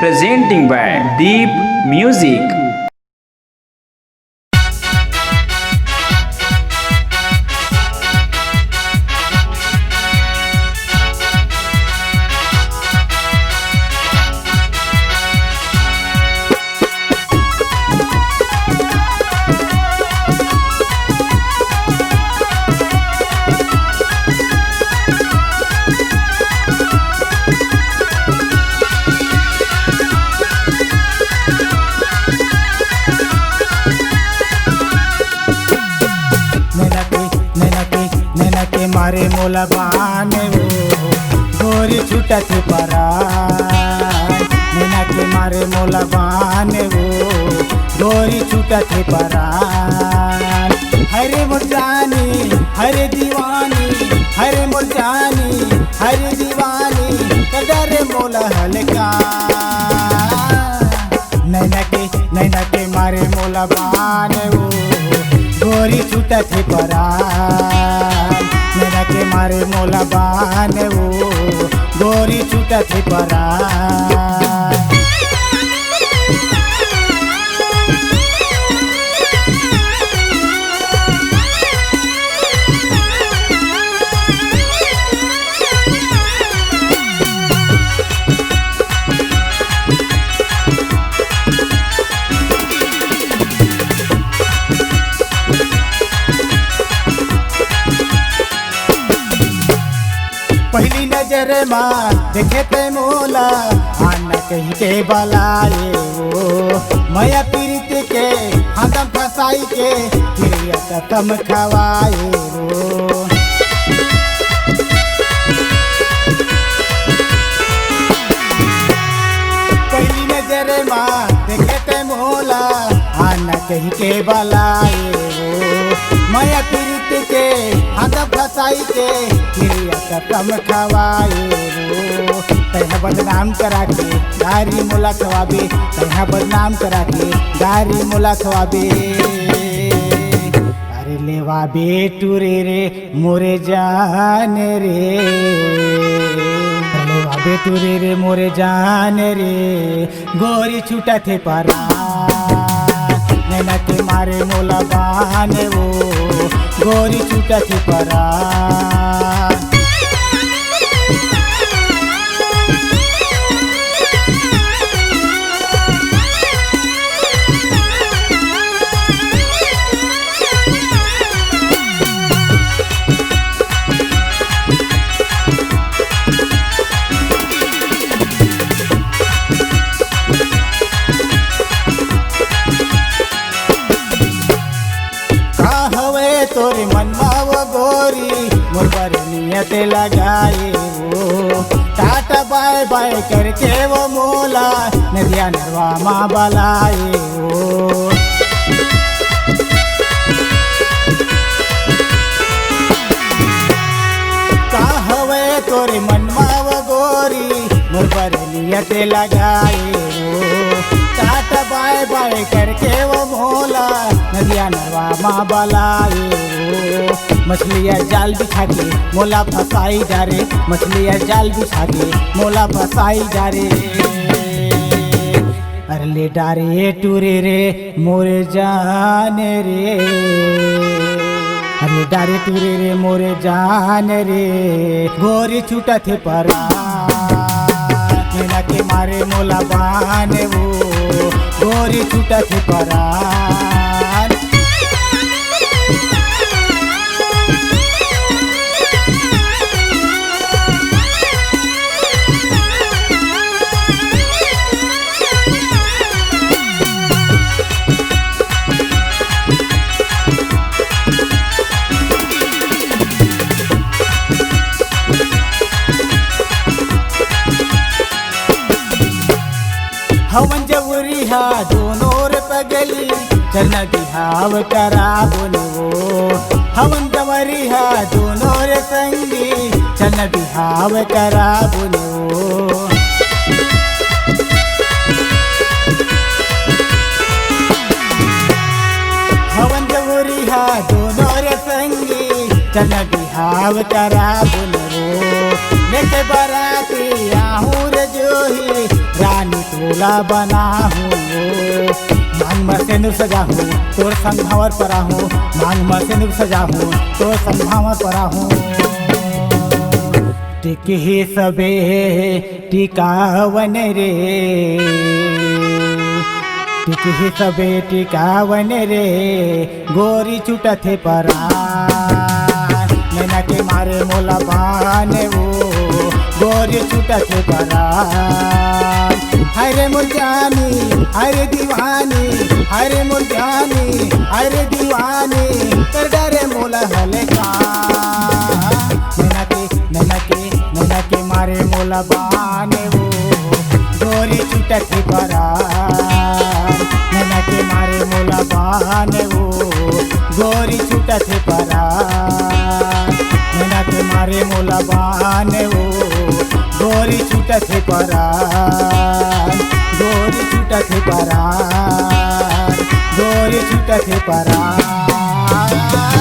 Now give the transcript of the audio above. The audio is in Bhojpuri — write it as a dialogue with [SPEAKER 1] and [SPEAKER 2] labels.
[SPEAKER 1] presenting by Deep Music.
[SPEAKER 2] मारे मोला बाने वो गोरी छूटा थे परान नैना के मारे मोला बाने वो गोरी छूटा थे परान। हरे मुरजानी हरे दीवानी हरे मुरजानी हरे दीवानी कदर मोला हल्का नैना के मारे मोला बाने वो गोरी छूटा थे परान। नैना के मारे मोला बान वो गोरी छूटा थे परान। पहली नजर माँ देखे ते मोला आना कहीं के बलाए वो माया पीरित के हदम फसाई के क्रिया खत्म खवाए वो। पहली नजर माँ देखे ते मोला आना कहीं के बलाए वो माया पीरित के हदम फसाई के क्रिया खत्म खवाए वो। तैहा बदनाम करा के गारी मोला खवाबे तैहा बदनाम करा के गारी मोला खवाबे। अरे लेवा बेटू रे मोरे जान रे लेवा बेटू रे मोरे जान रे गोरी छूटा थे परान। नैना के मारे मोला बान वो गोरी छूटा थे परान। तोरे मनवा वो गोरी मोर पर नियत लगाए वो टाटा बाय बाय करके वो मोला नदिया नरवा माँ बलाए वो। का हवे तोरे मनवा वो गोरी मोर पर नियत लगाए वो टाटा बाय बाय करके वो मोला नदिया नरवा माँ बलाए वो। मछलियाँ जाल बिछा के मोला फसाई जा रे मछलियाँ जाल बिछा के मोला फसाई जा रे। अरे ले डारे टूरे रे मोरे जान रे अरे डारे टूरे रे मोरे जान रे गोरी छूटा थे परान। नैना के मारे मोला बान वो गोरी छूटा थे परान। हवन जवरी हा दोनों रे पगली चलना बिहाव करा बोलो हवन जवरी हा दोनों रे संगी चलना बिहाव करा बोलो। हवन जवरी हा दोनों रे संगी चलना बिहाव करा बोलो लेके बराती बनाहूँ रे जोही, रानी तोला बनाहूँ। मांग मसेनु सजाहूँ तोर संभावर पराहूँ, मांग मसेनु सजाहूँ तोर संभावर पराहूँ। टिकी सबे टिकावन रे, टिकी सबे टिकावन रे, गोरी छूटथे परान, नैना के मारे मोला बाने वो, गोरी छूटथे परान। हरे मुरजानी हरे दीवानी, हरे मुरजानी हरे दीवानी, कर डरे मोला हले का, नैना के मारे मोला बाने वो, गोरी छूटथे परान, नैना के मारे मोला बाने वो, गोरी छूटथे परान, नैना के मारे मोला बाने वो, गोरी छूटथे परान, गोरी छूटथे परान, गोरी छूटथे परान।